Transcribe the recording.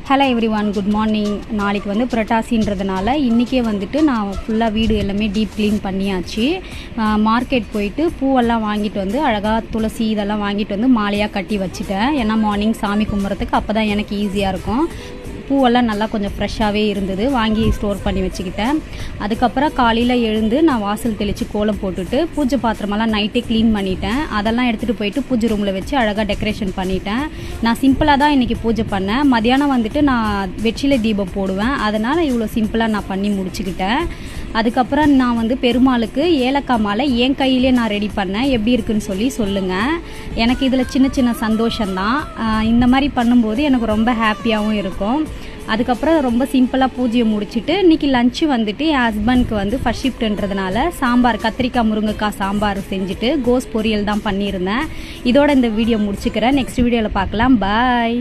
Hello everyone, good morning. நாளைக்கு வந்து புரட்டாசின்றதுனால இன்றைக்கே வந்துட்டு நான் ஃபுல்லாக வீடு எல்லாமே டீப் க்ளீன் பண்ணியாச்சு. மார்க்கெட் போயிட்டு பூவெல்லாம் வாங்கிட்டு வந்து அழகாக துளசி இதெல்லாம் வாங்கிட்டு வந்து மாலையாக கட்டி வச்சுட்டேன். ஏன்னா மார்னிங் சாமி கும்பிட்றதுக்கு அப்போ தான் எனக்கு ஈஸியாக இருக்கும். பூவெல்லாம் நல்லா கொஞ்சம் ஃப்ரெஷ்ஷாகவே இருந்தது, வாங்கி ஸ்டோர் பண்ணி வச்சுக்கிட்டேன். அதுக்கப்புறம் காலையில் எழுந்து நான் வாசல் தெளித்து கோலம் போட்டுட்டு பூஜை பாத்திரமெல்லாம் நைட்டே க்ளீன் பண்ணிட்டேன். அதெல்லாம் எடுத்துகிட்டு போயிட்டு பூஜை ரூமில் வச்சு அழகாக டெக்கரேஷன் பண்ணிட்டேன். நான் சிம்பிளாக தான் இன்றைக்கி பூஜை பண்ணேன். மதியானம் வந்துட்டு நான் வெற்றிலை தீபம் போடுவேன், அதனால் இவ்வளோ சிம்பிளாக நான் பண்ணி முடிச்சுக்கிட்டேன். அதுக்கப்புறம் நான் வந்து பெருமாளுக்கு ஏலக்காய் மாலை என் கையிலே நான் ரெடி பண்ணேன். எப்படி இருக்குன்னு சொல்லி சொல்லுங்கள். எனக்கு இதில் சின்ன சின்ன சந்தோஷம்தான். இந்த மாதிரி பண்ணும்போது எனக்கு ரொம்ப ஹாப்பியாகவும் இருக்கும். அதுக்கப்புறம் ரொம்ப சிம்பிளாக பூஜையை முடிச்சுட்டு இன்றைக்கி லஞ்சு வந்துட்டு என் ஹஸ்பண்ட்க்கு வந்து ஃபர்ஸ்ட் ஷிஃப்ட்ன்றதுனால சாம்பார், கத்திரிக்காய் முருங்கைக்காய் சாம்பார் செஞ்சுட்டு கோஸ் பொரியல் தான் பண்ணியிருந்தேன். இதோட இந்த வீடியோ முடிச்சுக்கிறேன். நெக்ஸ்ட் வீடியோவில் பார்க்கலாம். பாய்.